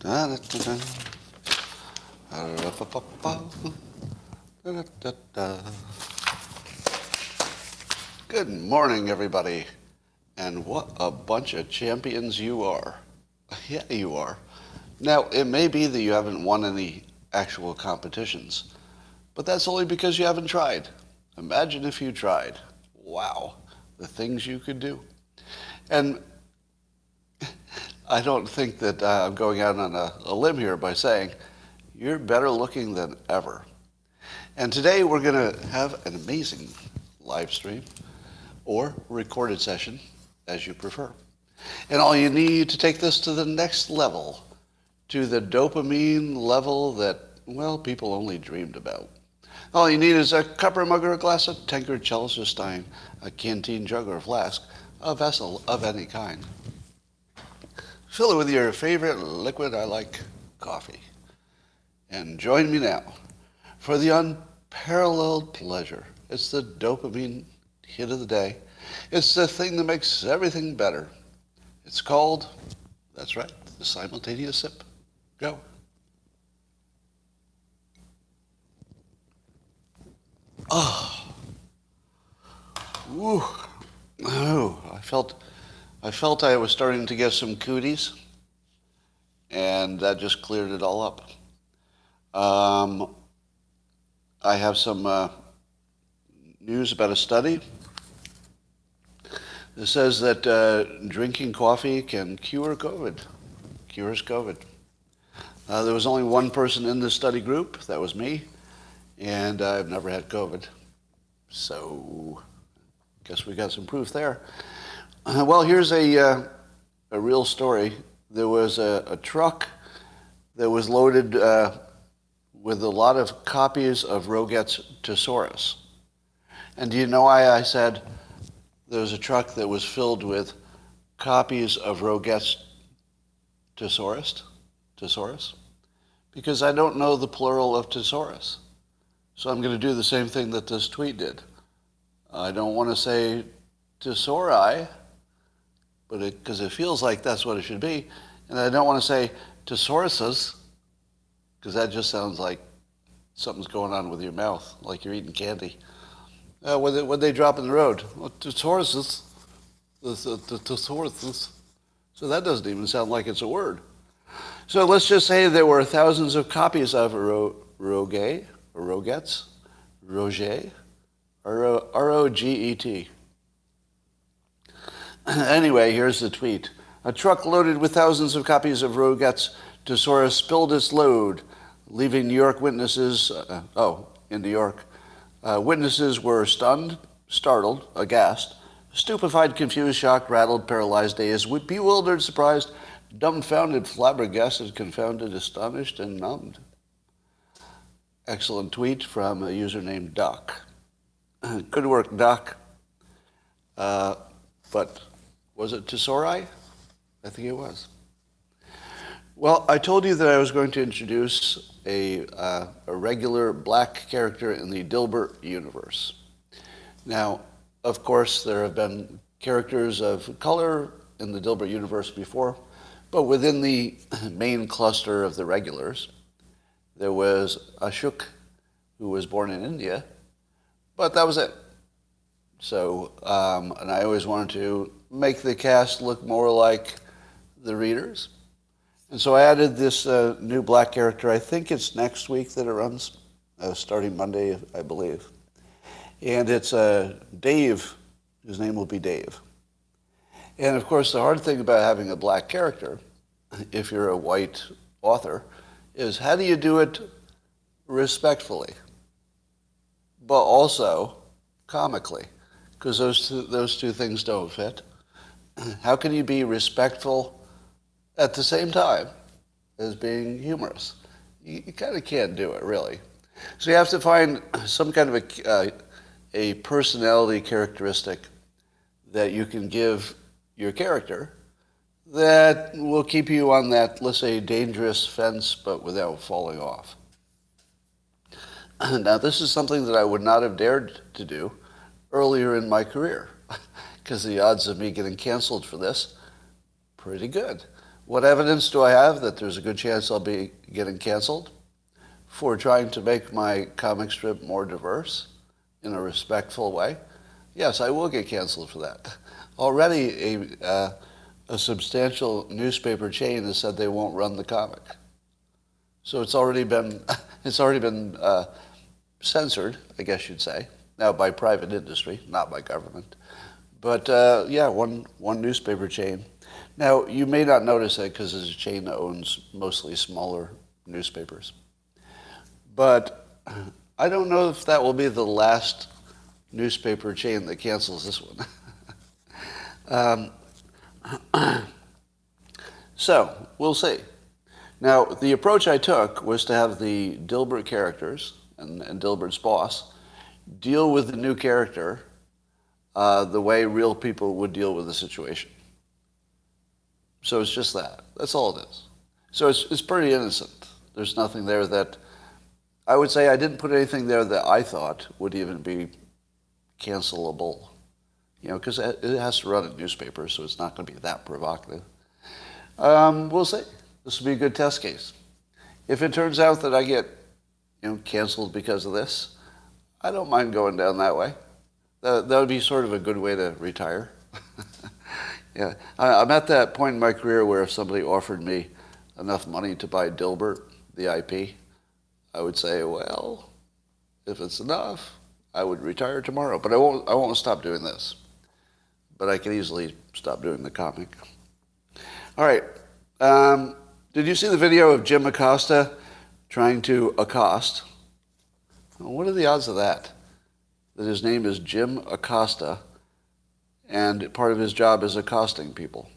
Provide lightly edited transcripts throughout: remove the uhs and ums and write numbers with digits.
Good morning, everybody. And what a bunch of champions you are. Yeah, you are. Now, it may be that you haven't won any actual competitions, but that's only because you haven't tried. Imagine if you tried. Wow, the things you could do. And I don't think that I'm going out on a limb here by saying you're better looking than ever. And today we're going to have an amazing live stream or recorded session, as you prefer. And all you need to take this to the next level, to the dopamine level that, well, people only dreamed about. All you need is a cup or mug or a glass, a tankard, chalice or stein, a canteen, jug or flask, a vessel of any kind. Fill it with your favorite liquid, I like coffee. And join me now for the unparalleled pleasure. It's the dopamine hit of the day. It's the thing that makes everything better. It's called, that's right, the simultaneous sip. Go. Oh. Woo. Oh, I felt I was starting to get some cooties, and that just cleared it all up. I have some news about a study that says that drinking coffee can cure COVID. Cures COVID. There was only one person in this study group. That was me, and I've never had COVID. So, guess we got some proof there. Well, here's a real story. There was a truck that was loaded with a lot of copies of Roget's Thesaurus. And do you know why I said there was a truck that was filled with copies of Roget's Thesaurus? Because I don't know the plural of thesaurus. So I'm going to do the same thing that this tweet did. I don't want to say thesauri, but because it feels like that's what it should be. And I don't want to say thesauruses, because that just sounds like something's going on with your mouth, like you're eating candy. What they drop in the road? Well, thesauruses. The thesauruses. So that doesn't even sound like it's a word. So let's just say there were thousands of copies of Roget, or Roget's, Roget, R-O-G-E-T. Anyway, here's the tweet. A truck loaded with thousands of copies of Roget's Thesaurus spilled its load, leaving New York witnesses, in New York. Witnesses were stunned, startled, aghast, stupefied, confused, shocked, rattled, paralyzed, dazed, bewildered, surprised, dumbfounded, flabbergasted, confounded, astonished, and numbed. Excellent tweet from a user named Doc. Good work, Doc. But was it Thesauri? I think it was. Well, I told you that I was going to introduce a regular black character in the Dilbert universe. Now, of course, there have been characters of color in the Dilbert universe before, but within the main cluster of the regulars, there was Ashok, who was born in India, but that was it. So, and I always wanted to make the cast look more like the readers. And so I added this new black character. I think it's next week that it runs, starting Monday, I believe. And it's Dave. His name will be Dave. And of course, the hard thing about having a black character, if you're a white author, is how do you do it respectfully, but also comically? Because those two things don't fit. How can you be respectful at the same time as being humorous? You kind of can't do it, really. So you have to find some kind of a personality characteristic that you can give your character that will keep you on that, let's say, dangerous fence, but without falling off. Now, this is something that I would not have dared to do earlier in my career, because the odds of me getting canceled for this, pretty good. What evidence do I have that there's a good chance I'll be getting canceled for trying to make my comic strip more diverse in a respectful way? Yes, I will get canceled for that. Already a substantial newspaper chain has said they won't run the comic. So it's already been censored, I guess you'd say, now by private industry, not by government. But yeah, one newspaper chain. Now, you may not notice that because it's a chain that owns mostly smaller newspapers. But I don't know if that will be the last newspaper chain that cancels this one. So, we'll see. Now, the approach I took was to have the Dilbert characters and Dilbert's boss deal with the new character the way real people would deal with the situation. So it's just that. That's all it is. So it's pretty innocent. There's nothing there that... I would say I didn't put anything there that I thought would even be cancelable. You know, because it has to run a newspaper, so it's not going to be that provocative. We'll see. This will be a good test case. If it turns out that I get, canceled because of this, I don't mind going down that way. That would be sort of a good way to retire. Yeah, I'm at that point in my career where if somebody offered me enough money to buy Dilbert, the IP, I would say, well, if it's enough, I would retire tomorrow. But I won't stop doing this. But I can easily stop doing the comic. All right. Did you see the video of Jim Acosta trying to accost? Well, what are the odds of that? That his name is Jim Acosta, and part of his job is accosting people.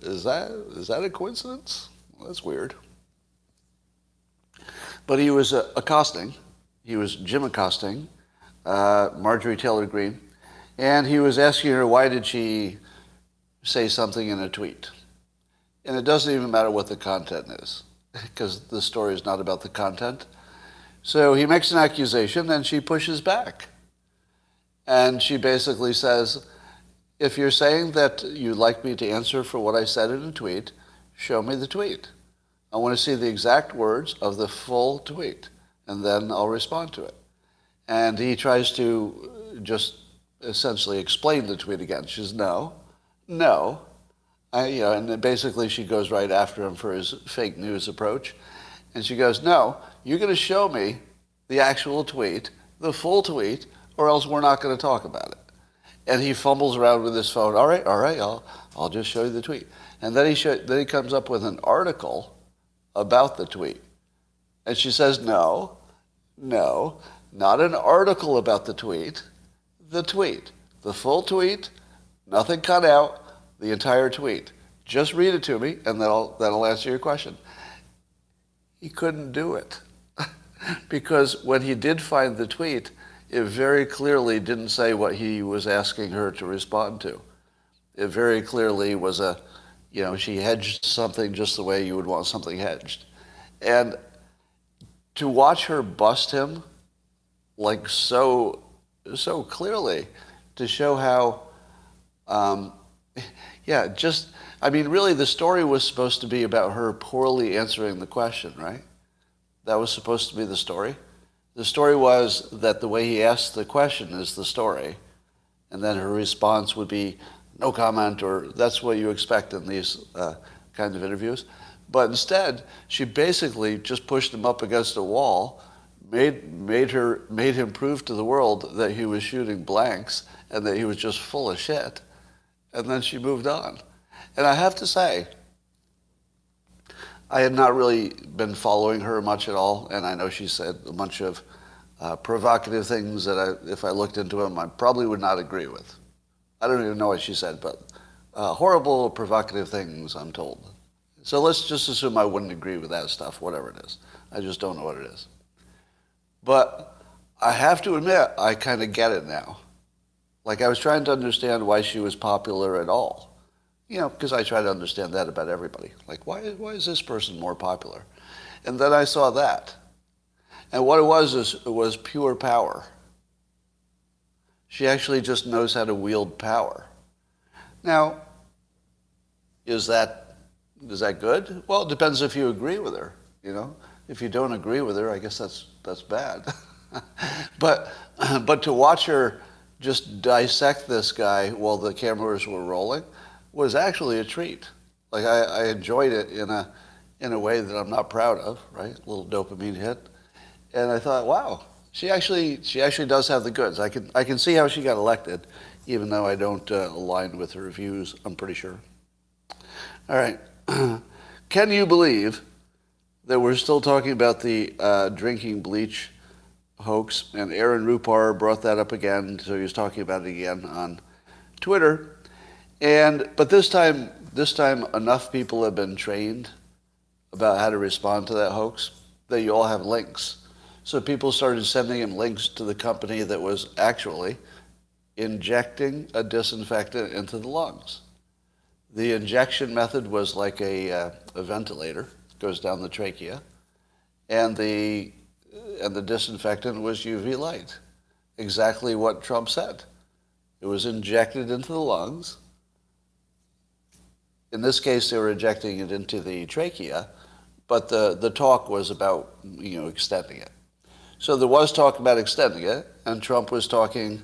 Is that a coincidence? Well, that's weird. But he was accosting. He was Jim accosting Marjorie Taylor Greene, and he was asking her why did she say something in a tweet. And it doesn't even matter what the content is, because the story is not about the content. So he makes an accusation, and she pushes back. And she basically says, if you're saying that you'd like me to answer for what I said in a tweet, show me the tweet. I want to see the exact words of the full tweet, and then I'll respond to it. And he tries to just essentially explain the tweet again. She says, no. And then basically she goes right after him for his fake news approach. And she goes, no, you're going to show me the actual tweet, the full tweet, or else we're not going to talk about it. And he fumbles around with his phone. All right, I'll just show you the tweet. And then he comes up with an article about the tweet. And she says, no, not an article about the tweet, the full tweet, nothing cut out, the entire tweet. Just read it to me, and that'll answer your question. He couldn't do it. Because when he did find the tweet, it very clearly didn't say what he was asking her to respond to. It very clearly was she hedged something just the way you would want something hedged. And to watch her bust him, like so clearly, to show how, really the story was supposed to be about her poorly answering the question, right? That was supposed to be the story. The story was that the way he asked the question is the story, and then her response would be no comment, or that's what you expect in these kinds of interviews. But instead, she basically just pushed him up against a wall, made him prove to the world that he was shooting blanks and that he was just full of shit, and then she moved on. And I have to say, I had not really been following her much at all, and I know she said a bunch of provocative things that if I looked into them, I probably would not agree with. I don't even know what she said, but horrible, provocative things, I'm told. So let's just assume I wouldn't agree with that stuff, whatever it is. I just don't know what it is. But I have to admit, I kind of get it now. Like, I was trying to understand why she was popular at all. Because I try to understand that about everybody. Like, why is this person more popular? And then I saw that. And what it was pure power. She actually just knows how to wield power. Now, Is that good? Well, it depends if you agree with her. If you don't agree with her, I guess that's bad. but to watch her just dissect this guy while the cameras were rolling was actually a treat. Like I enjoyed it in a way that I'm not proud of, right? A little dopamine hit. And I thought, wow, she actually does have the goods. I can see how she got elected, even though I don't align with her views, I'm pretty sure. All right. Can you believe that we're still talking about the drinking bleach hoax? And Aaron Rupar brought that up again, so he was talking about it again on Twitter. But this time enough people have been trained about how to respond to that hoax that you all have links. So people started sending him links to the company that was actually injecting a disinfectant into the lungs. The injection method was like a ventilator, goes down the trachea, and the disinfectant was UV light. Exactly what Trump said. It was injected into the lungs. In this case, they were injecting it into the trachea, but the talk was about extending it. So there was talk about extending it, and Trump was talking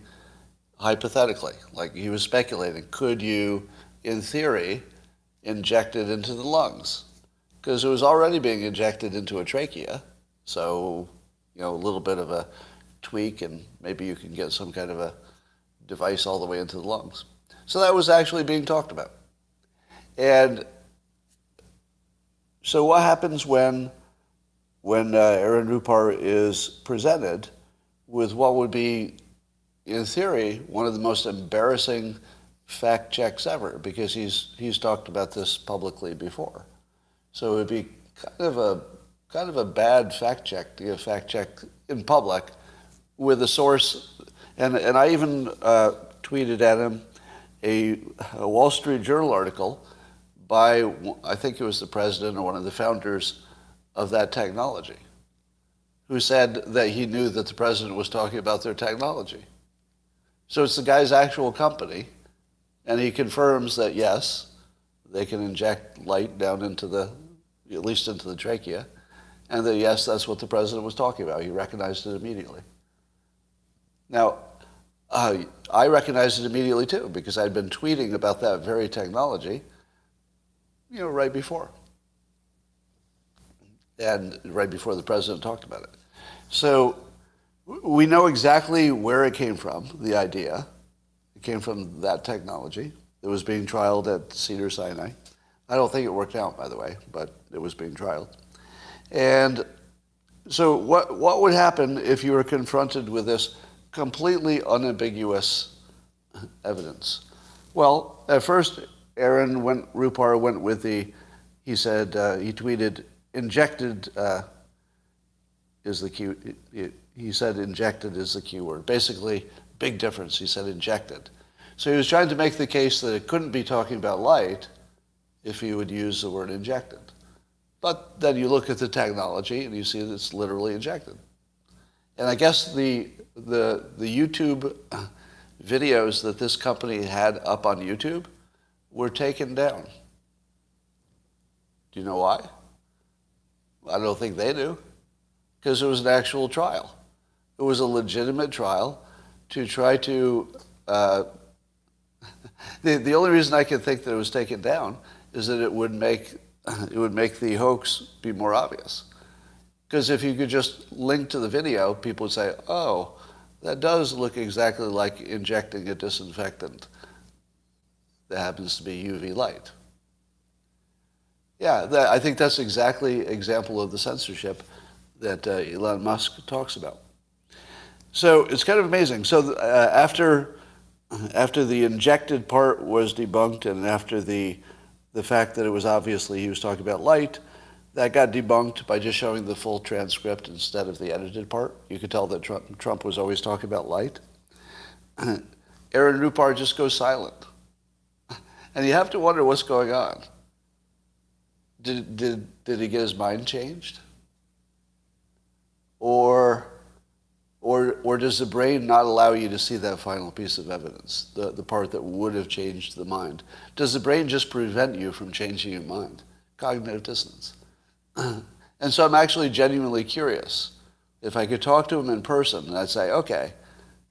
hypothetically, like he was speculating. Could you, in theory, inject it into the lungs? Because it was already being injected into a trachea, so a little bit of a tweak, and maybe you can get some kind of a device all the way into the lungs. So that was actually being talked about. And so what happens when Aaron Rupar is presented with what would be, in theory, one of the most embarrassing fact checks ever, because he's talked about this publicly before. So it would be kind of a bad fact check to get a fact check in public with a source. And I even tweeted at him a Wall Street Journal article by, I think it was the president or one of the founders of that technology, who said that he knew that the president was talking about their technology. So it's the guy's actual company, and he confirms that, yes, they can inject light down at least into the trachea, and that, yes, that's what the president was talking about. He recognized it immediately. Now, I recognized it immediately, too, because I'd been tweeting about that very technology, right before. And right before the president talked about it. So we know exactly where it came from, the idea. It came from that technology. It was being trialed at Cedars-Sinai. I don't think it worked out, by the way, but it was being trialed. And so what would happen if you were confronted with this completely unambiguous evidence? Well, at first, Rupar went with he said, he tweeted, injected is the key. He said injected is the key word. Basically, big difference. He said injected. So he was trying to make the case that it couldn't be talking about light if he would use the word injected. But then you look at the technology and you see that it's literally injected. And I guess the YouTube videos that this company had up on YouTube were taken down. Do you know why? I don't think they do, because it was an actual trial. It was a legitimate trial to try to... the only reason I can think that it was taken down is that it would make the hoax be more obvious. Because if you could just link to the video, people would say, oh, that does look exactly like injecting a disinfectant that happens to be UV light. Yeah, I think that's exactly an example of the censorship that Elon Musk talks about. So it's kind of amazing. So after the injected part was debunked, and after the fact that it was obviously he was talking about light, that got debunked by just showing the full transcript instead of the edited part. You could tell that Trump was always talking about light. Aaron Rupar just goes silent. And you have to wonder what's going on. Did he get his mind changed? Or Or does the brain not allow you to see that final piece of evidence, the part that would have changed the mind? Does the brain just prevent you from changing your mind? Cognitive dissonance. And so I'm actually genuinely curious. If I could talk to him in person, and I'd say, okay,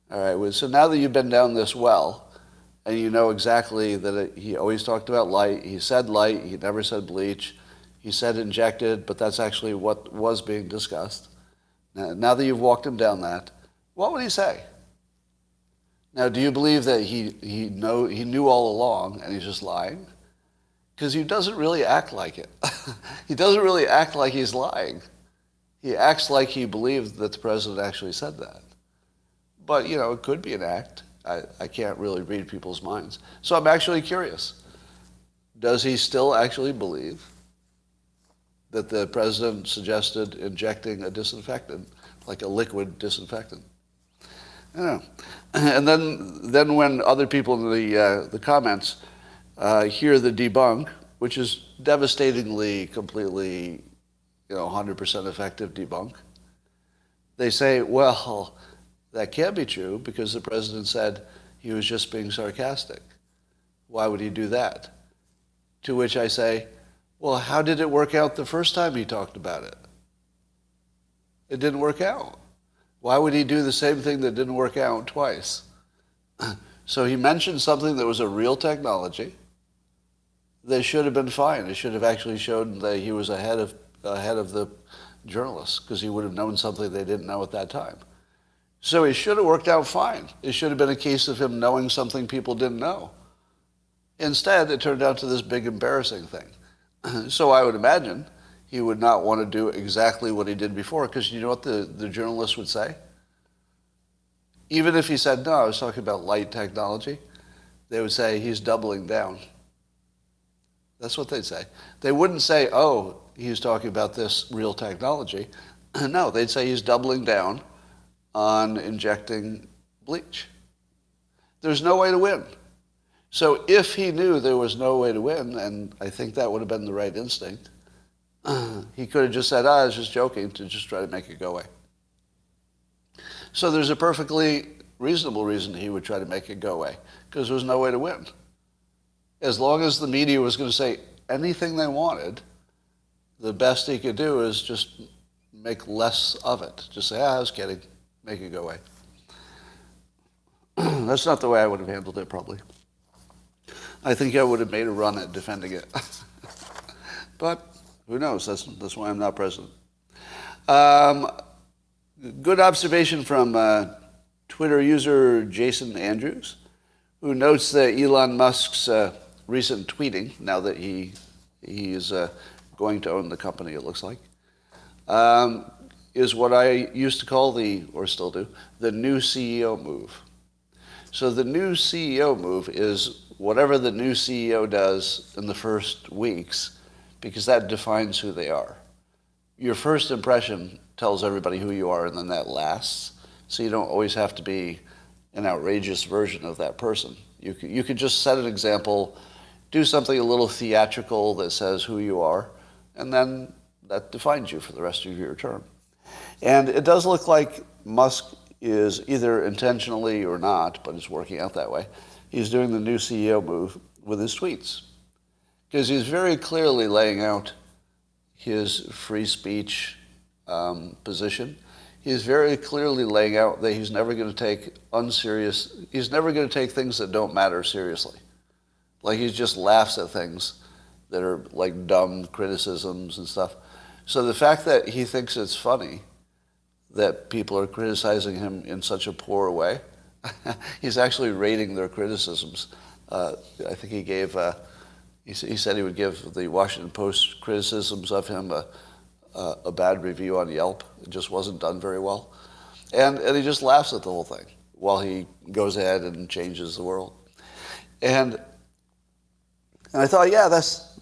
all right, well, so now that you've been down this well, and you know exactly that he always talked about light, he said light, he never said bleach, he said injected, but that's actually what was being discussed. Now that you've walked him down that, what would he say? Now, do you believe that he knew all along and he's just lying? Because he doesn't really act like it. He doesn't really act like he's lying. He acts like he believed that the president actually said that. But, it could be an act. I can't really read people's minds. So I'm actually curious. Does he still actually believe that the president suggested injecting a disinfectant, like a liquid disinfectant? I don't know. And then when other people in the comments hear the debunk, which is devastatingly, completely, 100% effective debunk, they say, well, that can't be true because the president said he was just being sarcastic. Why would he do that? To which I say, well, how did it work out the first time he talked about it? It didn't work out. Why would he do the same thing that didn't work out twice? So he mentioned something that was a real technology. They should have been fine. It should have actually shown that he was ahead of the journalists because he would have known something they didn't know at that time. So it should have worked out fine. It should have been a case of him knowing something people didn't know. Instead, it turned out to this big embarrassing thing. So I would imagine he would not want to do exactly what he did before, because you know what the journalists would say? Even if he said, no, I was talking about light technology, they would say he's doubling down. That's what they'd say. They wouldn't say, oh, he's talking about this real technology. No, they'd say he's doubling down on injecting bleach. There's no way to win. So if he knew there was no way to win, and I think that would have been the right instinct, he could have just said, I was just joking, to just try to make it go away. So there's a perfectly reasonable reason he would try to make it go away, because there was no way to win. As long as the media was going to say anything they wanted, the best he could do is just make less of it. Just say, I was kidding, make it go away. That's not the way I would have handled it, probably. I think I would have made a run at defending it. But who knows? That's why I'm not president. Good observation from Twitter user Jason Andrews, who notes that Elon Musk's recent tweeting, now that he is going to own the company, it looks like, is what I used to call or still do, the new CEO move. So the new CEO move is whatever the new CEO does in the first weeks, because that defines who they are. Your first impression tells everybody who you are, and then that lasts. So you don't always have to be an outrageous version of that person. You could just set an example, do something a little theatrical that says who you are, and then that defines you for the rest of your term. And it does look like Musk is either intentionally or not, but it's working out that way. He's doing the new CEO move with his tweets, because he's very clearly laying out his free speech position. He's very clearly laying out that he's never going to take he's never going to take things that don't matter seriously. Like he just laughs at things that are like dumb criticisms and stuff. So the fact that he thinks it's funny that people are criticizing him in such a poor way, he's actually rating their criticisms. I think he gave, he said he would give the Washington Post criticisms of him a bad review on Yelp. It just wasn't done very well. And he just laughs at the whole thing while he goes ahead and changes the world. And I thought, yeah, that's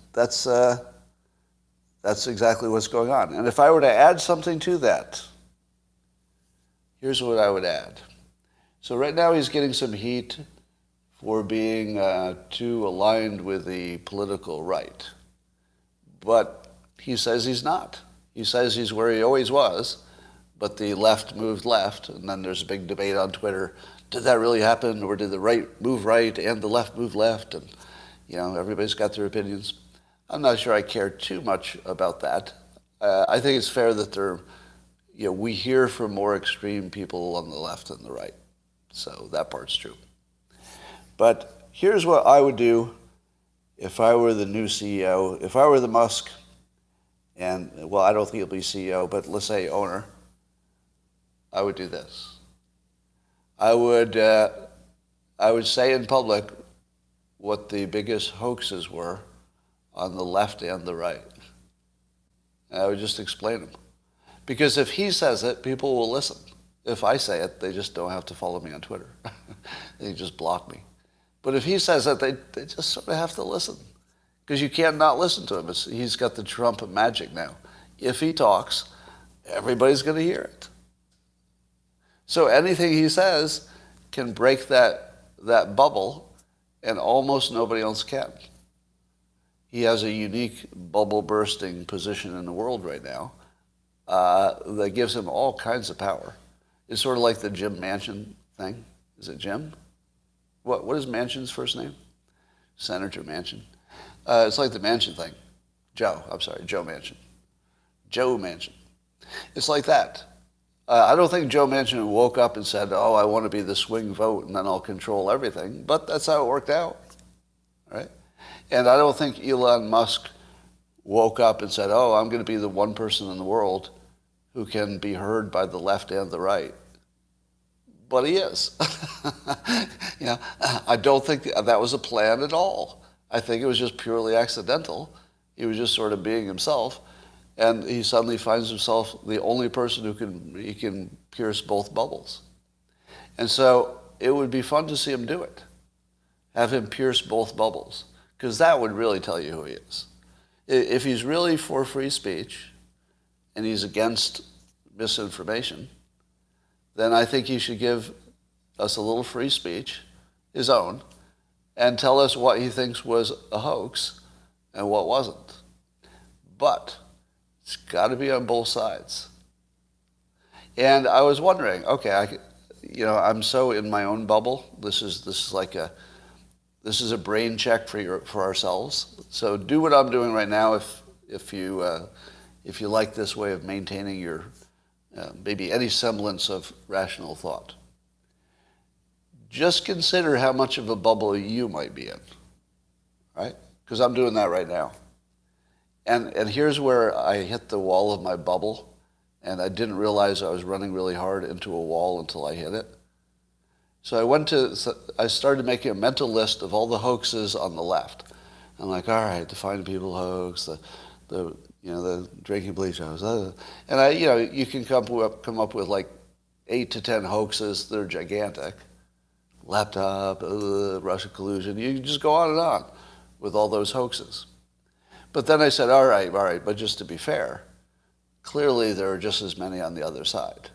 exactly what's going on. And if I were to add something to that, here's what I would add. So right now he's getting some heat for being too aligned with the political right. But he says he's not. He says he's where he always was, but the left moved left, and then there's a big debate on Twitter. Did that really happen, or did the right move right and the left move left? And everybody's got their opinions. I'm not sure I care too much about that. I think it's fair that we hear from more extreme people on the left than the right. So that part's true. But here's what I would do if I were the new CEO. If I were the Musk, and, well, I don't think he'll be CEO, but let's say owner, I would do this. I would say in public what the biggest hoaxes were on the left and the right. And I would just explain them. Because if he says it, people will listen. If I say it, they just don't have to follow me on Twitter. They just block me. But if he says it, they just sort of have to listen. Because you can't not listen to him. He's got the Trump magic now. If he talks, everybody's going to hear it. So anything he says can break that bubble, and almost nobody else can. He has a unique bubble-bursting position in the world right now that gives him all kinds of power. It's sort of like the Jim Manchin thing. Is it Jim? What is Manchin's first name? Senator Manchin. It's like the Manchin thing. Joe Manchin. Joe Manchin. It's like that. I don't think Joe Manchin woke up and said, oh, I want to be the swing vote and then I'll control everything. But that's how it worked out, right? And I don't think Elon Musk woke up and said, oh, I'm going to be the one person in the world who can be heard by the left and the right. But he is. I don't think that was a plan at all. I think it was just purely accidental. He was just sort of being himself. And he suddenly finds himself the only person who can pierce both bubbles. And so it would be fun to see him do it. Have him pierce both bubbles. Because that would really tell you who he is. If he's really for free speech and he's against misinformation, then I think he should give us a little free speech, his own, and tell us what he thinks was a hoax and what wasn't. But it's got to be on both sides. And I was wondering, okay, I'm so in my own bubble. This is a brain check for ourselves. So do what I'm doing right now if you like this way of maintaining your maybe any semblance of rational thought. Just consider how much of a bubble you might be in, right? Because I'm doing that right now. And here's where I hit the wall of my bubble, and I didn't realize I was running really hard into a wall until I hit it. So I started making a mental list of all the hoaxes on the left. I'm like, all right, the Fine People hoax, the drinking bleach hoax, and you can come up with like 8 to 10 hoaxes. They're gigantic. Laptop, Russia collusion. You can just go on and on with all those hoaxes. But then I said, all right, but just to be fair, clearly there are just as many on the other side.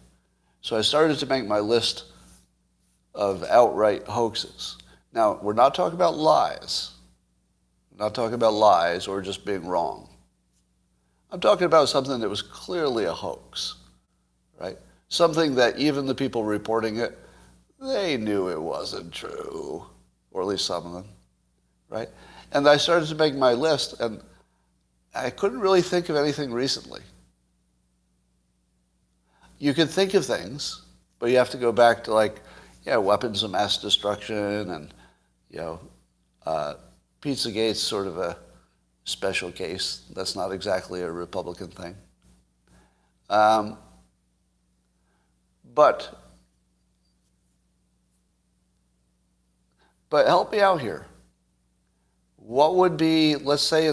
So I started to make my list of outright hoaxes. Now, we're not talking about lies. We're not talking about lies or just being wrong. I'm talking about something that was clearly a hoax, right? Something that even the people reporting it, they knew it wasn't true, or at least some of them, right? And I started to make my list, and I couldn't really think of anything recently. You can think of things, but you have to go back to weapons of mass destruction and, Pizzagate's sort of a special case. That's not exactly a Republican thing. But help me out here. What would be, let's say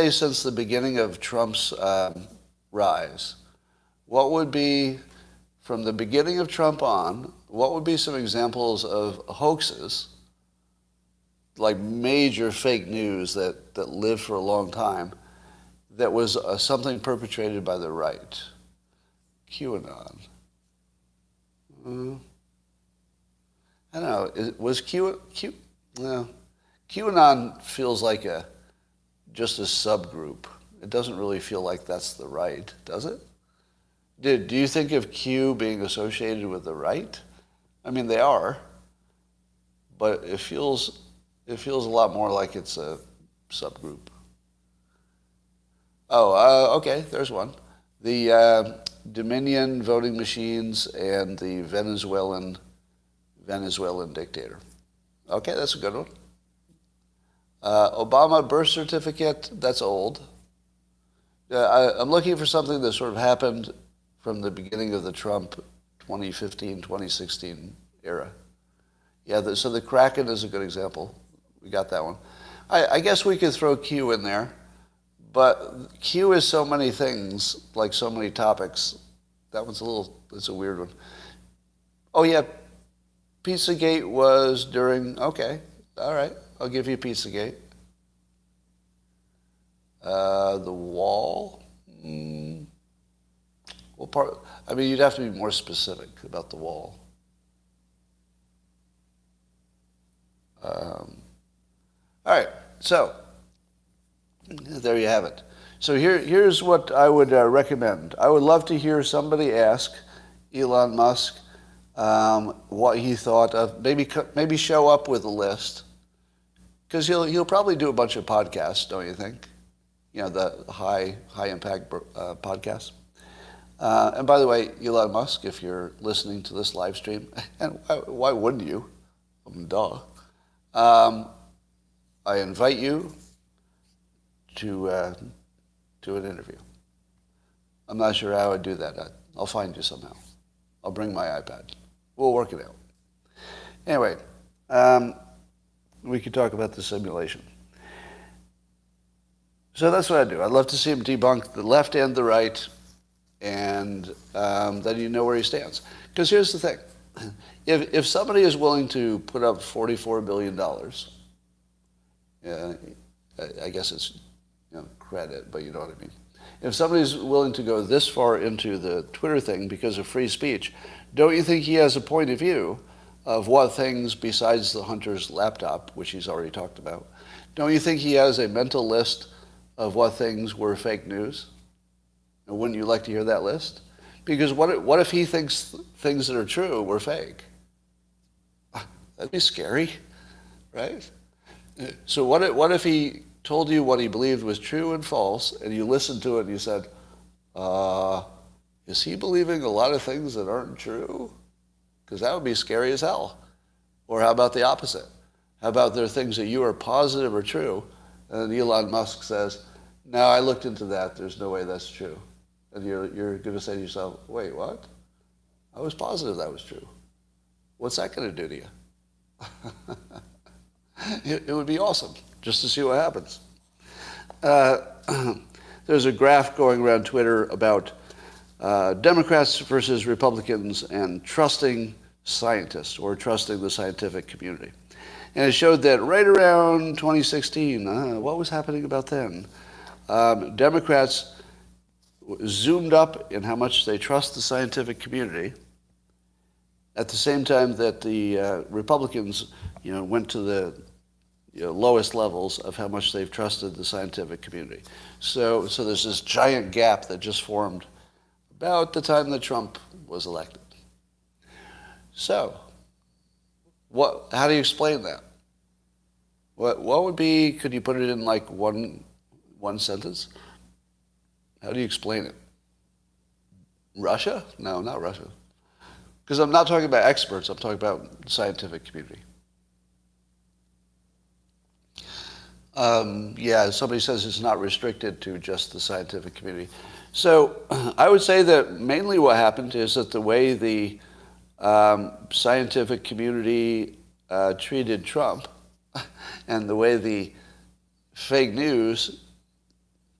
since the beginning of Trump's rise, what would be, from the beginning of Trump on, what would be some examples of hoaxes, like major fake news that lived for a long time, that was something perpetrated by the right? QAnon. I don't know. Was no. QAnon feels like just a subgroup. It doesn't really feel like that's the right, does it? Do you think of Q being associated with the right? I mean, they are, but it feels a lot more like it's a subgroup. Oh, okay, there's one. The Dominion voting machines and the Venezuelan dictator. Okay, that's a good one. Obama birth certificate, that's old. I'm looking for something that sort of happened from the beginning of the Trump 2015, 2016 era. Yeah, so the Kraken is a good example. We got that one. I guess we could throw Q in there, but Q is so many things, like so many topics. That one's it's a weird one. Oh yeah, Pizzagate was during, okay, all right, I'll give you Pizzagate. The wall? Well, you'd have to be more specific about the wall. All right, so there you have it. So here's what I would recommend. I would love to hear somebody ask Elon Musk what he thought of. Maybe show up with a list, because he'll probably do a bunch of podcasts, don't you think? You know, the high impact podcasts. And by the way, Elon Musk, if you're listening to this live stream, and why wouldn't you? Duh. I invite you to an interview. I'm not sure how I'd do that. I'll find you somehow. I'll bring my iPad. We'll work it out. Anyway, we could talk about the simulation. So that's what I do. I'd love to see him debunk the left and the right, and then you know where he stands. Because here's the thing. If somebody is willing to put up $44 billion, I guess it's credit, but you know what I mean. If somebody's willing to go this far into the Twitter thing because of free speech, don't you think he has a point of view of what things besides the Hunter's laptop, which he's already talked about, don't you think he has a mental list of what things were fake news? And wouldn't you like to hear that list? Because what if he thinks things that are true were fake? That'd be scary, right? So what if he told you what he believed was true and false, and you listened to it and you said, is he believing a lot of things that aren't true? Because that would be scary as hell. Or how about the opposite? How about there are things that you are positive are true, and then Elon Musk says, no, I looked into that, there's no way that's true. And you're going to say to yourself, wait, what? I was positive that was true. What's that going to do to you? It would be awesome just to see what happens. There's a graph going around Twitter about Democrats versus Republicans and trusting scientists or trusting the scientific community. And it showed that right around 2016, what was happening about then? Democrats zoomed up in how much they trust the scientific community, at the same time that the Republicans, went to the lowest levels of how much they've trusted the scientific community. So there's this giant gap that just formed about the time that Trump was elected. So, how do you explain that? What would be? Could you put it in like one sentence? How do you explain it? Russia? No, not Russia. Because I'm not talking about experts, I'm talking about the scientific community. Somebody says it's not restricted to just the scientific community. So I would say that mainly what happened is that the way the scientific community treated Trump and the way the fake news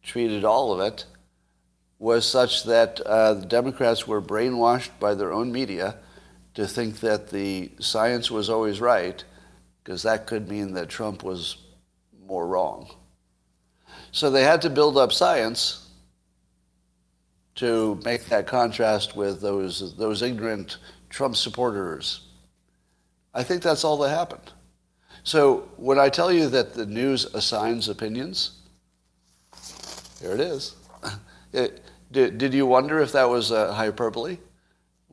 treated all of it was such that the Democrats were brainwashed by their own media to think that the science was always right, because that could mean that Trump was more wrong. So they had to build up science to make that contrast with those ignorant Trump supporters. I think that's all that happened. So when I tell you that the news assigns opinions, here it is. Did you wonder if that was hyperbole?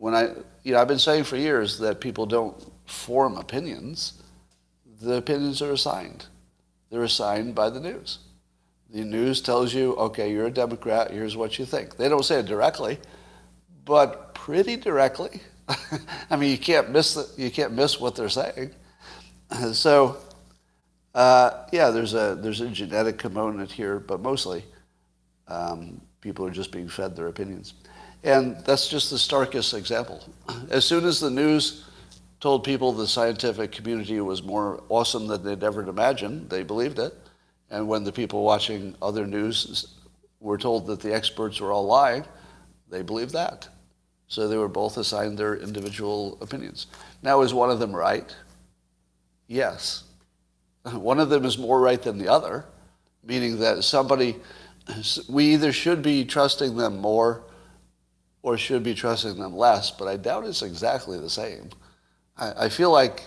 I've been saying for years that people don't form opinions. The opinions are assigned. They're assigned by the news. The news tells you, okay, you're a Democrat, here's what you think. They don't say it directly, but pretty directly. I mean, you can't miss what they're saying. So, there's a genetic component here, but mostly people are just being fed their opinions. And that's just the starkest example. As soon as the news told people the scientific community was more awesome than they'd ever imagined, they believed it. And when the people watching other news were told that the experts were all lying, they believed that. So they were both assigned their individual opinions. Now, is one of them right? Yes. One of them is more right than the other, meaning that we either should be trusting them more or should be trusting them less, but I doubt it's exactly the same. I feel like,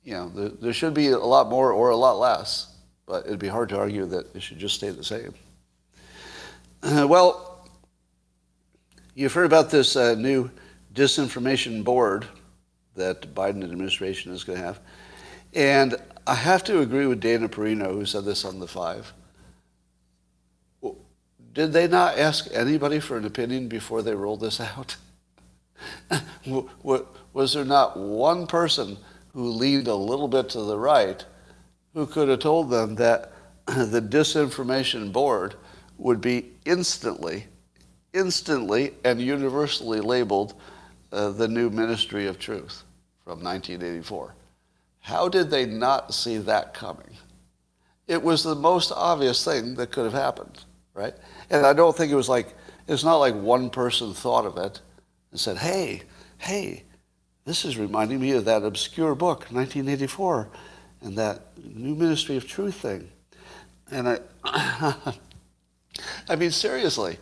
there should be a lot more or a lot less, but it'd be hard to argue that it should just stay the same. Well, you've heard about this new disinformation board that the Biden administration is going to have. And I have to agree with Dana Perino, who said this on The Five. Did they not ask anybody for an opinion before they rolled this out? Was there not one person who leaned a little bit to the right who could have told them that the disinformation board would be instantly and universally labeled the new Ministry of Truth from 1984? How did they not see that coming? It was the most obvious thing that could have happened, right? And I don't think it's not like one person thought of it and said, hey, this is reminding me of that obscure book, 1984, and that new Ministry of Truth thing. And I mean, seriously,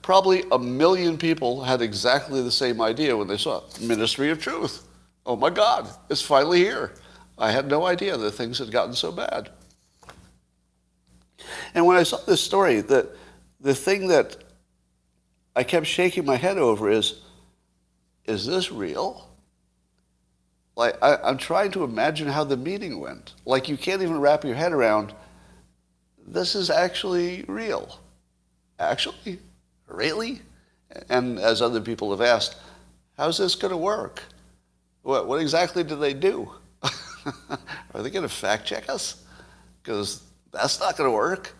probably 1 million people had exactly the same idea when they saw Ministry of Truth. Oh my God, it's finally here. I had no idea that things had gotten so bad. And when I saw this story, the thing that I kept shaking my head over is this real? Like, I'm trying to imagine how the meeting went. Like, you can't even wrap your head around, this is actually real. Actually? Really? And as other people have asked, how's this going to work? What exactly do they do? Are they going to fact check us? Because that's not going to work,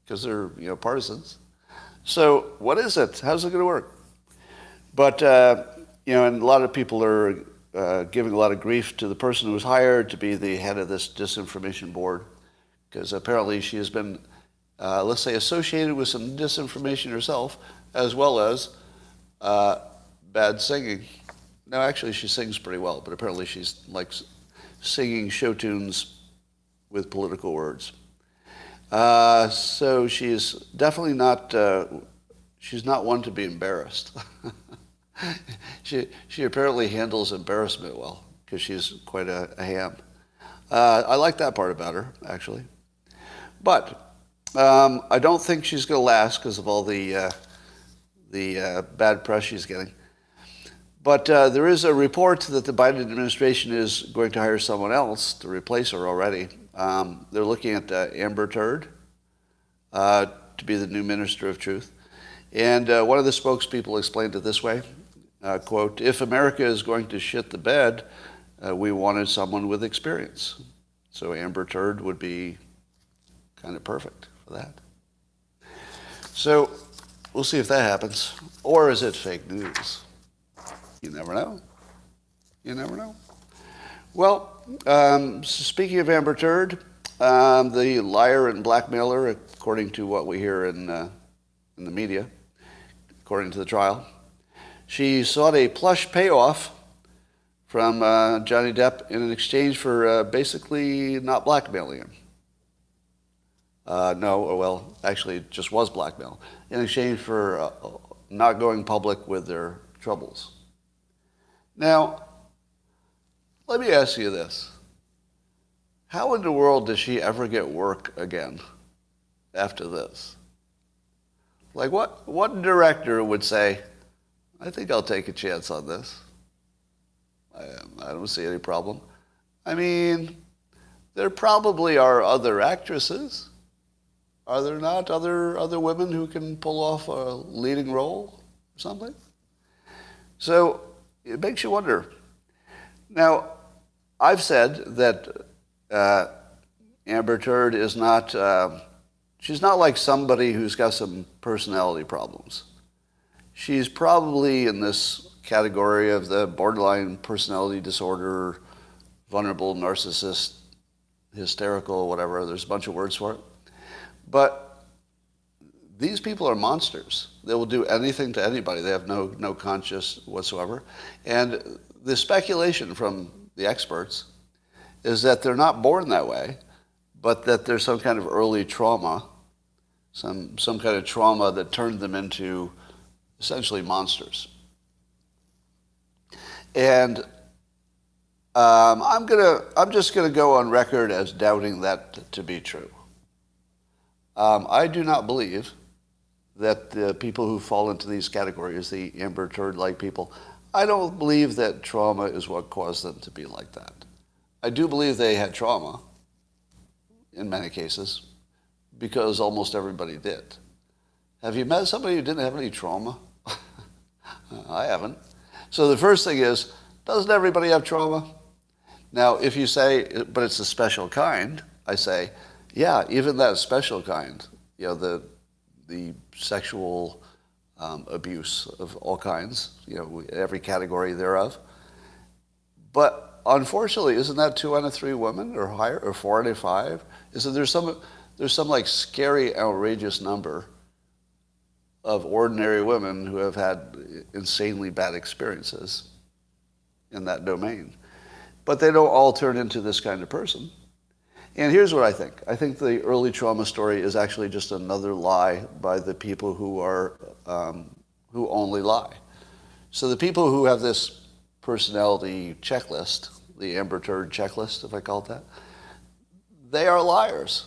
because they're partisans. So what is it? How's it going to work? But and a lot of people are giving a lot of grief to the person who was hired to be the head of this disinformation board, because apparently she has been, let's say, associated with some disinformation herself, as well as bad singing. No, actually, she sings pretty well, but apparently she's like singing show tunes with political words. So she's definitely not, she's not one to be embarrassed. She apparently handles embarrassment well, because she's quite a ham. I like that part about her, actually. But I don't think she's going to last because of all the bad press she's getting. But there is a report that the Biden administration is going to hire someone else to replace her already. They're looking at Amber Turd to be the new Minister of Truth. And one of the spokespeople explained it this way, quote, "If America is going to shit the bed, we wanted someone with experience." So Amber Turd would be kind of perfect for that. So we'll see if that happens. Or is it fake news? You never know. You never know. Well, speaking of Amber Turd, the liar and blackmailer, according to what we hear in the media, according to the trial, she sought a plush payoff from Johnny Depp in exchange for basically not blackmailing him. Actually, it just was blackmail, in exchange for not going public with their troubles. Now, let me ask you this. How in the world does she ever get work again after this? Like what director would say, I think I'll take a chance on this. I don't see any problem. I mean, there probably are other actresses. Are there not other women who can pull off a leading role or something? So it makes you wonder. Now, I've said that Amber Turd is not, she's not like somebody who's got some personality problems. She's probably in this category of the borderline personality disorder, vulnerable, narcissist, hysterical, whatever. There's a bunch of words for it. But these people are monsters. They will do anything to anybody. They have no conscience whatsoever. And the speculation from the experts is that they're not born that way, but that there's some kind of early trauma, some kind of trauma that turned them into essentially monsters. And I'm just gonna go on record as doubting that to be true. I do not believe that the people who fall into these categories, the Amber Turd-like people, I don't believe that trauma is what caused them to be like that. I do believe they had trauma in many cases because almost everybody did. Have you met somebody who didn't have any trauma? I haven't. So the first thing is, doesn't everybody have trauma? Now, if you say, but it's a special kind, I say, yeah, even that special kind, you know, the sexual abuse of all kinds, you know, every category thereof. But unfortunately, isn't that 2 out of 3 women or higher, or 4 out of 5? Isn't there's some like scary, outrageous number of ordinary women who have had insanely bad experiences in that domain. But they don't all turn into this kind of person. And here's what I think. I think the early trauma story is actually just another lie by the people who are who only lie. So the people who have this personality checklist, the Amber Turd checklist, if I call it that, they are liars.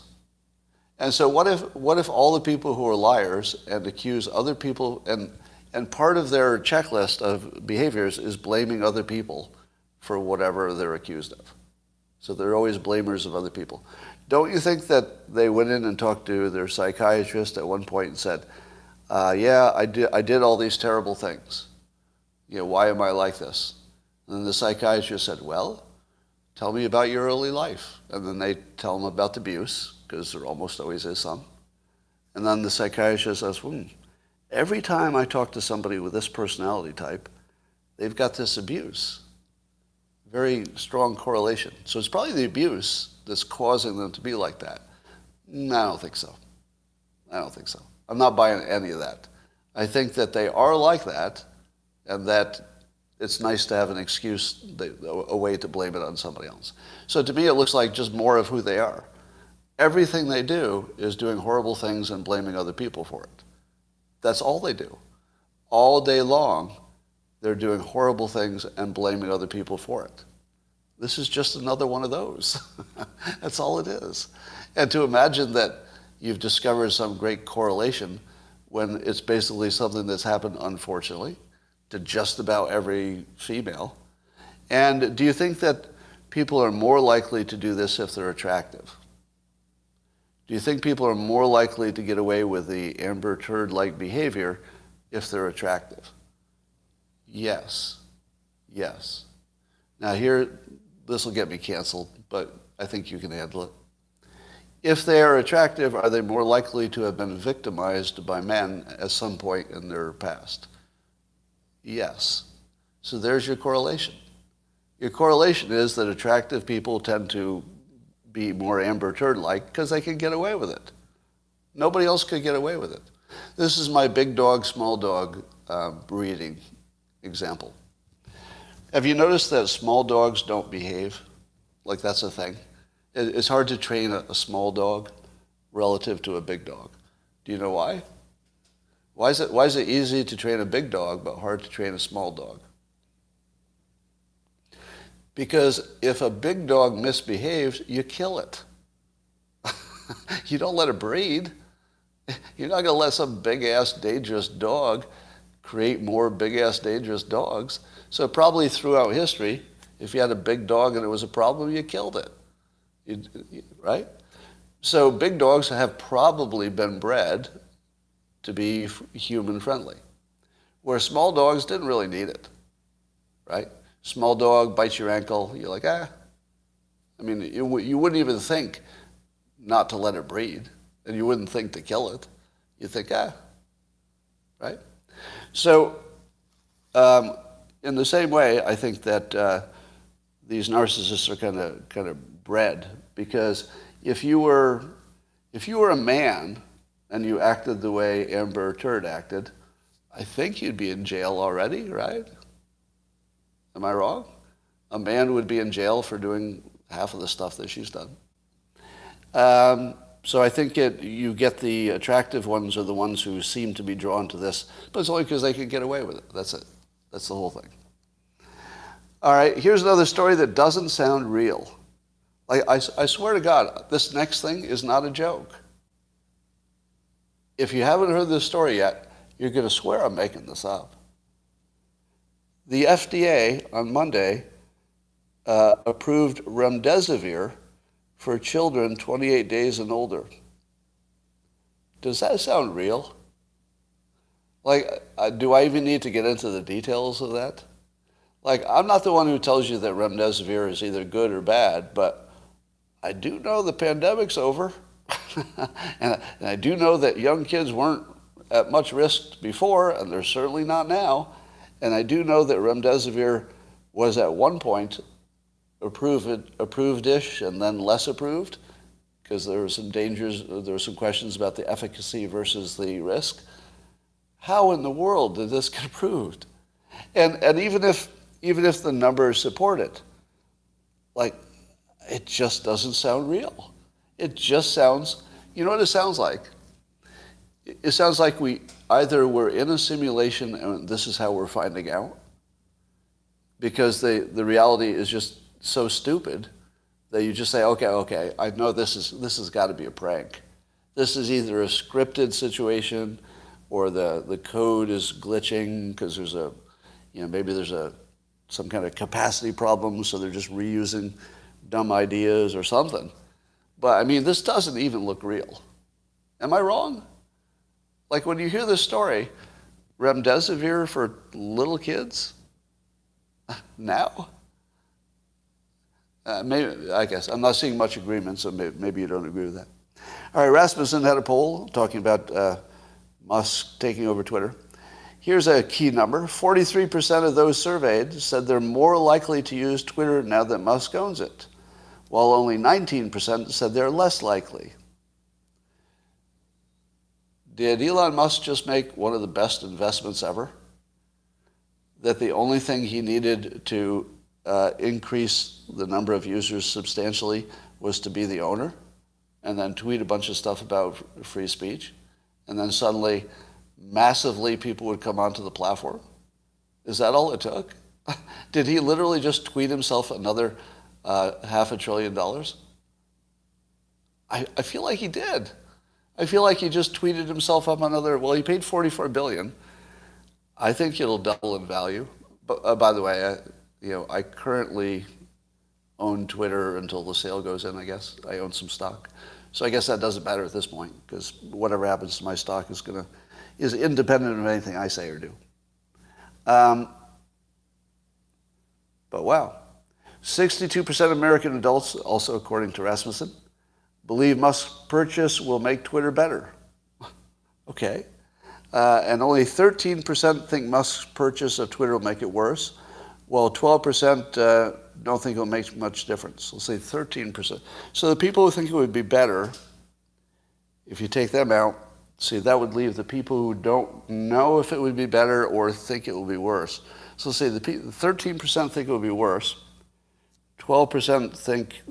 And so what if all the people who are liars and accuse other people, and part of their checklist of behaviors is blaming other people for whatever they're accused of. So they're always blamers of other people. Don't you think that they went in and talked to their psychiatrist at one point and said, yeah, I did all these terrible things. You know, why am I like this? And then the psychiatrist said, well, tell me about your early life. And then they tell them about the abuse, because there almost always is some. And then the psychiatrist says, every time I talk to somebody with this personality type, they've got this abuse. Very strong correlation. So it's probably the abuse that's causing them to be like that. I don't think so. I'm not buying any of that. I think that they are like that, and that it's nice to have an excuse, a way to blame it on somebody else. So to me, it looks like just more of who they are. Everything they do is doing horrible things and blaming other people for it. That's all they do. All day long, they're doing horrible things and blaming other people for it. This is just another one of those. That's all it is. And to imagine that you've discovered some great correlation when it's basically something that's happened, unfortunately, to just about every female. And do you think that people are more likely to do this if they're attractive? Do you think people are more likely to get away with the Amber Turd-like behavior if they're attractive? Yes. Now here, this will get me canceled, but I think you can handle it. If they are attractive, are they more likely to have been victimized by men at some point in their past? Yes. So there's your correlation. Your correlation is that attractive people tend to be more Amber Turd-like because they can get away with it. Nobody else could get away with it. This is my big dog, small dog breeding example. Have you noticed that small dogs don't behave? Like that's a thing. It's hard to train a small dog relative to a big dog. Do you know why? Why is it easy to train a big dog but hard to train a small dog? Because if a big dog misbehaves, you kill it. You don't let it breed. You're not going to let some big-ass dangerous dog create more big-ass dangerous dogs. So probably throughout history, if you had a big dog and it was a problem, you killed it. Right? So big dogs have probably been bred to be human-friendly, where small dogs didn't really need it. Right? Small dog bites your ankle, you're like, ah. I mean, you wouldn't even think not to let it breed, and you wouldn't think to kill it. You think, ah, right? So, in the same way, I think that these narcissists are kind of bred, because if you were a man and you acted the way Amber Turd acted, I think you'd be in jail already, right? Am I wrong? A man would be in jail for doing half of the stuff that she's done. So I think you get the attractive ones are the ones who seem to be drawn to this, but it's only because they can get away with it. That's it. That's the whole thing. All right, here's another story that doesn't sound real. Like, I swear to God, this next thing is not a joke. If you haven't heard this story yet, you're going to swear I'm making this up. The FDA on Monday approved remdesivir for children 28 days and older. Does that sound real? Like, do I even need to get into the details of that? Like, I'm not the one who tells you that remdesivir is either good or bad, but I do know the pandemic's over. and I do know that young kids weren't at much risk before, and they're certainly not now. And I do know that remdesivir was at one point approved-ish and then less approved, because there were some dangers, there were some questions about the efficacy versus the risk. How in the world did this get approved? And even if the numbers support it, like, it just doesn't sound real. It just sounds, you know what it sounds like? It sounds like we either we're in a simulation and this is how we're finding out, because the reality is just so stupid that you just say, okay, I know this has got to be a prank. This is either a scripted situation or the code is glitching because there's maybe there's some kind of capacity problem, so they're just reusing dumb ideas or something. But I mean, this doesn't even look real. Am I wrong? Like, when you hear this story, remdesivir for little kids? Now? Maybe, I guess. I'm not seeing much agreement, so maybe you don't agree with that. All right, Rasmussen had a poll talking about Musk taking over Twitter. Here's a key number. 43% of those surveyed said they're more likely to use Twitter now that Musk owns it, while only 19% said they're less likely. Did Elon Musk just make one of the best investments ever? That the only thing he needed to increase the number of users substantially was to be the owner, and then tweet a bunch of stuff about free speech, and then suddenly, massively, people would come onto the platform? Is that all it took? Did he literally just tweet himself another $500 billion? I feel like he did. I feel like he just tweeted himself up another, well, he paid $44 billion. I think it'll double in value. But by the way, I currently own Twitter until the sale goes in, I guess. I own some stock. So I guess that doesn't matter at this point, because whatever happens to my stock is independent of anything I say or do. But wow. 62% of American adults, also according to Rasmussen, believe Musk's purchase will make Twitter better. Okay. And only 13% think Musk's purchase of Twitter will make it worse, while 12% don't think it'll make much difference. Let's say 13%. So the people who think it would be better, if you take them out, see, that would leave the people who don't know if it would be better or think it will be worse. So say the 13% think it will be worse, 12% think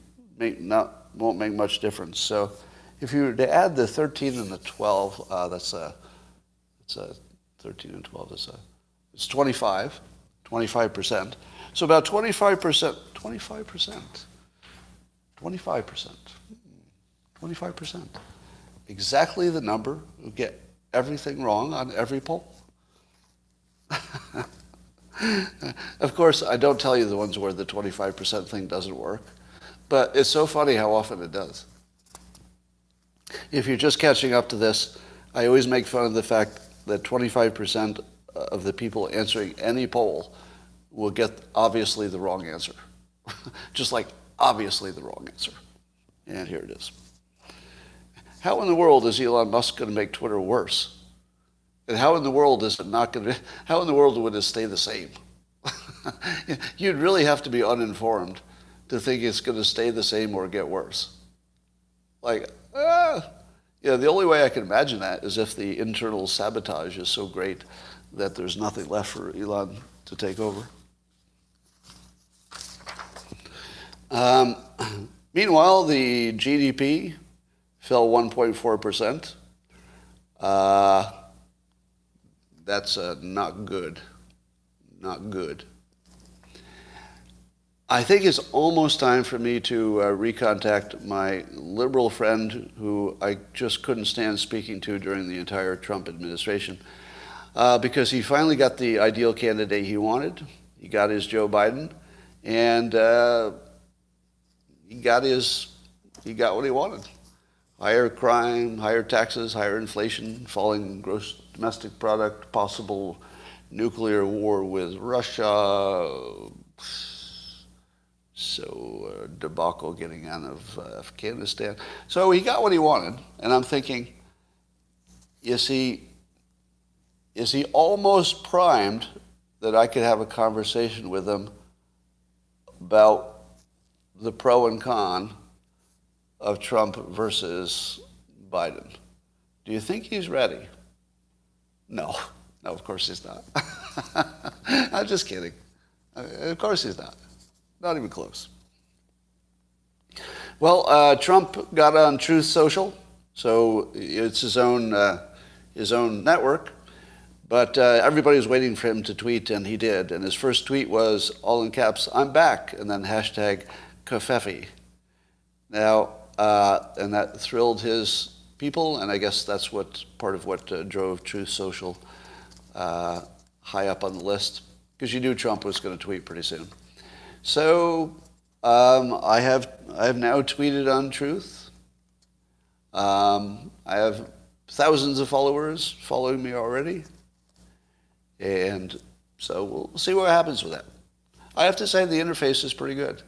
won't make much difference. So if you were to add the 13 and the 12, that's 13 and 12 it's 25%. So about 25%, 25%. exactly the number who get everything wrong on every poll. Of course, I don't tell you the ones where the 25% thing doesn't work, but it's so funny how often it does. If you're just catching up to this, I always make fun of the fact that 25% of the people answering any poll will get obviously the wrong answer. Just like obviously the wrong answer. And here it is. How in the world is Elon Musk going to make Twitter worse? And how in the world is it not going to, how in the world would it stay the same? You'd really have to be uninformed to think it's going to stay the same or get worse. Like, the only way I can imagine that is if the internal sabotage is so great that there's nothing left for Elon to take over. Meanwhile, the GDP fell 1.4%. That's not good. Not good. I think it's almost time for me to recontact my liberal friend who I just couldn't stand speaking to during the entire Trump administration because he finally got the ideal candidate he wanted. He got his Joe Biden, and he got what he wanted. Higher crime, higher taxes, higher inflation, falling gross domestic product, possible nuclear war with Russia. So debacle getting out of Afghanistan. So he got what he wanted, and I'm thinking, is he almost primed that I could have a conversation with him about the pro and con of Trump versus Biden? Do you think he's ready? No, of course he's not. I'm just kidding. Of course he's not. Not even close. Well, Trump got on Truth Social, so it's his own network. But everybody was waiting for him to tweet, and he did. And his first tweet was, all in caps, "I'm back," and then hashtag Kafefi. Now, and that thrilled his people, and I guess that's part of what drove Truth Social high up on the list, because you knew Trump was going to tweet pretty soon. So I have now tweeted on Truth. I have thousands of followers following me already, and so we'll see what happens with that. I have to say the interface is pretty good.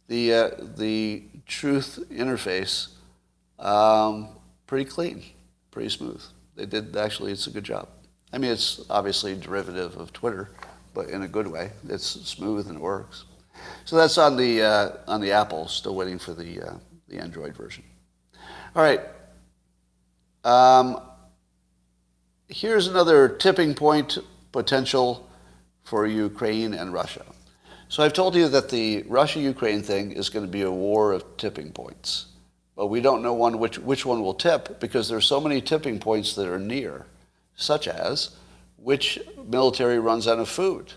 The Truth interface, pretty clean, pretty smooth. It's a good job. I mean, it's obviously a derivative of Twitter, but in a good way. It's smooth and it works. So that's on the Apple. Still waiting for the Android version. All right. Here's another tipping point potential for Ukraine and Russia. So I've told you that the Russia-Ukraine thing is going to be a war of tipping points. But we don't know which one will tip because there's so many tipping points that are near, such as which military runs out of food.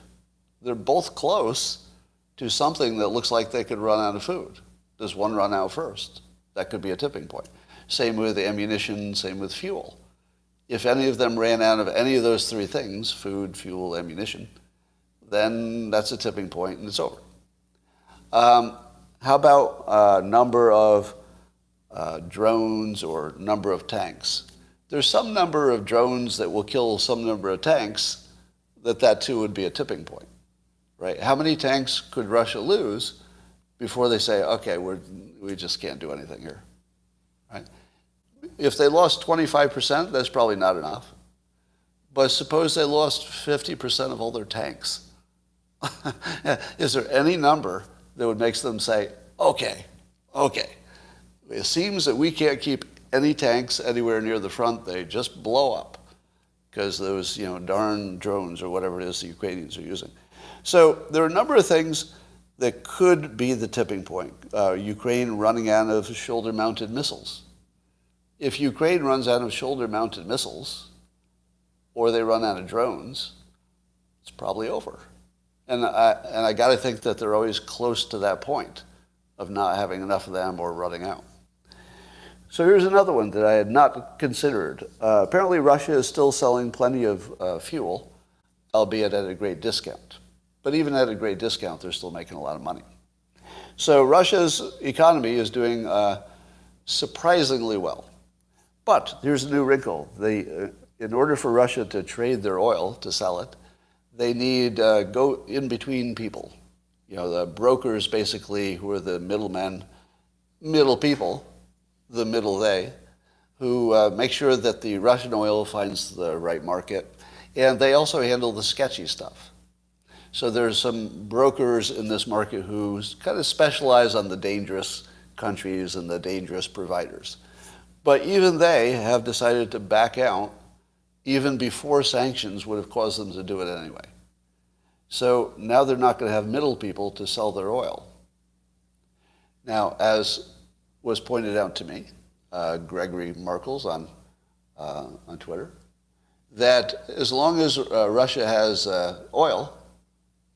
They're both close to something that looks like they could run out of food. Does one run out first? That could be a tipping point. Same with ammunition, same with fuel. If any of them ran out of any of those three things, food, fuel, ammunition, then that's a tipping point and it's over. How about number of drones or number of tanks? There's some number of drones that will kill some number of tanks that too would be a tipping point, right? How many tanks could Russia lose before they say, okay, we just can't do anything here, right? If they lost 25%, that's probably not enough. But suppose they lost 50% of all their tanks. Is there any number that would make them say, okay, it seems that we can't keep any tanks anywhere near the front, they just blow up because those, darn drones or whatever it is the Ukrainians are using. So there are a number of things that could be the tipping point. Ukraine running out of shoulder-mounted missiles. If Ukraine runs out of shoulder-mounted missiles, or they run out of drones, it's probably over. And I got to think that they're always close to that point of not having enough of them or running out. So here's another one that I had not considered. Apparently Russia is still selling plenty of fuel, albeit at a great discount. But even at a great discount, they're still making a lot of money. So Russia's economy is doing surprisingly well. But here's a new wrinkle. In order for Russia to trade their oil, to sell it, they need go in between people. You know, the brokers basically, who are the middlemen, middle people, the middle they, who make sure that the Russian oil finds the right market. And they also handle the sketchy stuff. So there's some brokers in this market who kind of specialize on the dangerous countries and the dangerous providers. But even they have decided to back out even before sanctions would have caused them to do it anyway. So now they're not going to have middle people to sell their oil. Now, as was pointed out to me, Gregory Markles on Twitter, that as long as Russia has oil,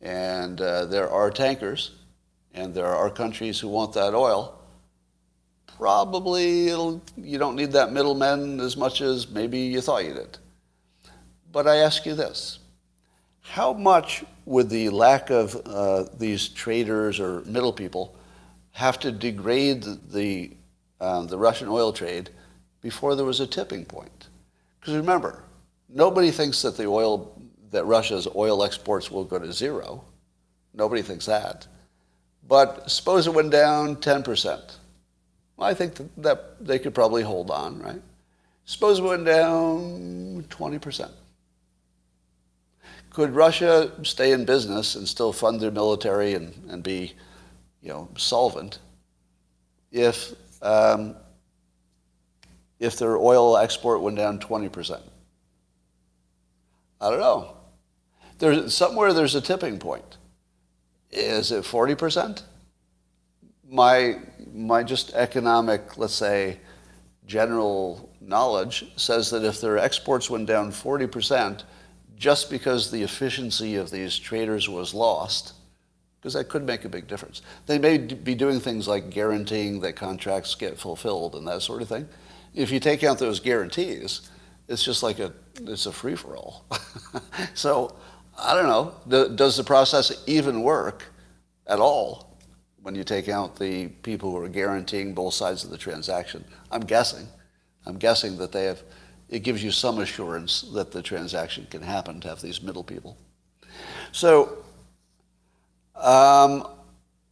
and there are tankers, and there are countries who want that oil, probably you don't need that middleman as much as maybe you thought you did. But I ask you this. How much would the lack of these traders or middle people have to degrade the Russian oil trade before there was a tipping point? Because remember, nobody thinks that Russia's oil exports will go to zero. Nobody thinks that. But suppose it went down 10%. Well, I think that they could probably hold on, right? Suppose it went down 20%. Could Russia stay in business and still fund their military and be, solvent if their oil export went down 20%? I don't know. There's a tipping point. Is it 40%? My just economic, let's say, general knowledge says that if their exports went down 40%, just because the efficiency of these traders was lost, because that could make a big difference. They may be doing things like guaranteeing that contracts get fulfilled and that sort of thing. If you take out those guarantees, it's just like it's a free-for-all. So, I don't know. Does the process even work at all when you take out the people who are guaranteeing both sides of the transaction? I'm guessing that it gives you some assurance that the transaction can happen to have these middle people. So,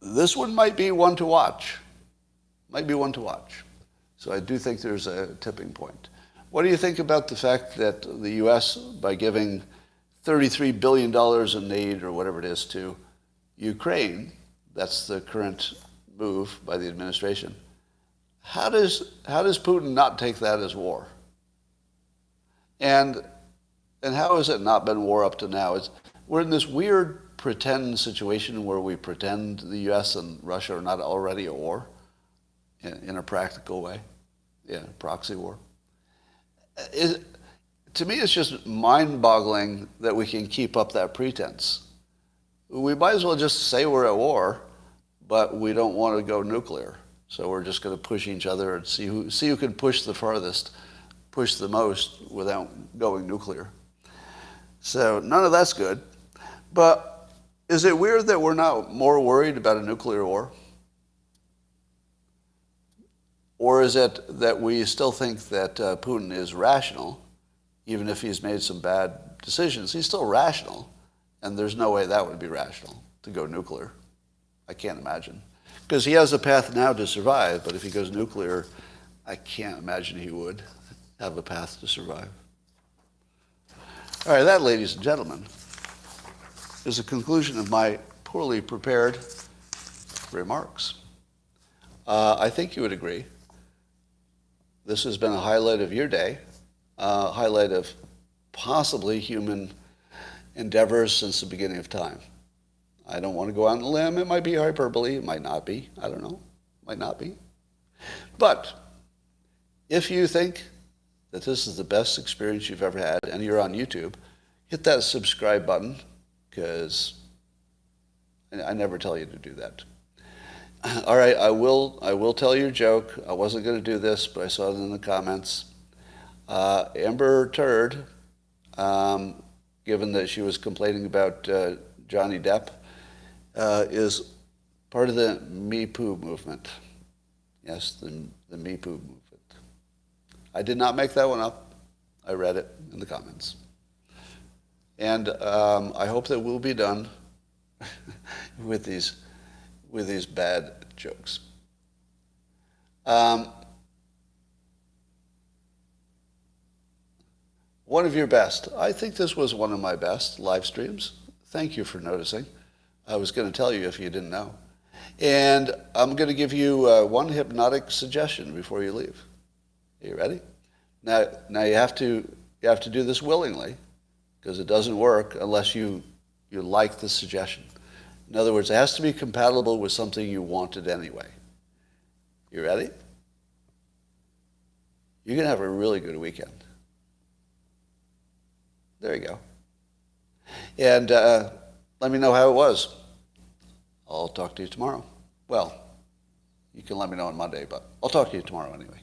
this one might be one to watch. So I do think there's a tipping point. What do you think about the fact that the U.S., by giving $33 billion in aid or whatever it is to Ukraine, that's the current move by the administration, how does Putin not take that as war? And how has it not been war up to now? We're in this weird pretend situation where we pretend the U.S. and Russia are not already at war in a practical way. Yeah, proxy war. To me, it's just mind-boggling that we can keep up that pretense. We might as well just say we're at war, but we don't want to go nuclear. So we're just going to push each other and see who can push the farthest, push the most without going nuclear. So none of that's good. But is it weird that we're not more worried about a nuclear war? Or is it that we still think that Putin is rational, even if he's made some bad decisions? He's still rational, and there's no way that would be rational to go nuclear. I can't imagine. Because he has a path now to survive, but if he goes nuclear, I can't imagine he would have a path to survive. All right, that, ladies and gentlemen, is a conclusion of my poorly prepared remarks. I think you would agree. This has been a highlight of your day, a highlight of possibly human endeavors since the beginning of time. I don't want to go out on a limb. It might be hyperbole. It might not be. I don't know. Might not be. But if you think that this is the best experience you've ever had and you're on YouTube, hit that subscribe button, because I never tell you to do that. All right, I will tell your joke. I wasn't going to do this, but I saw it in the comments. Amber Turd, given that she was complaining about Johnny Depp, is part of the Me Poo movement. Yes, the Me Poo movement. I did not make that one up. I read it in the comments. And I hope that we'll be done with these bad jokes. One of your best. I think this was one of my best live streams. Thank you for noticing. I was going to tell you if you didn't know. And I'm going to give you one hypnotic suggestion before you leave. Are you ready? Now you have to do this willingly, because it doesn't work unless you like the suggestion. In other words, it has to be compatible with something you wanted anyway. You ready? You're going to have a really good weekend. There you go. And let me know how it was. I'll talk to you tomorrow. Well, you can let me know on Monday, but I'll talk to you tomorrow anyway.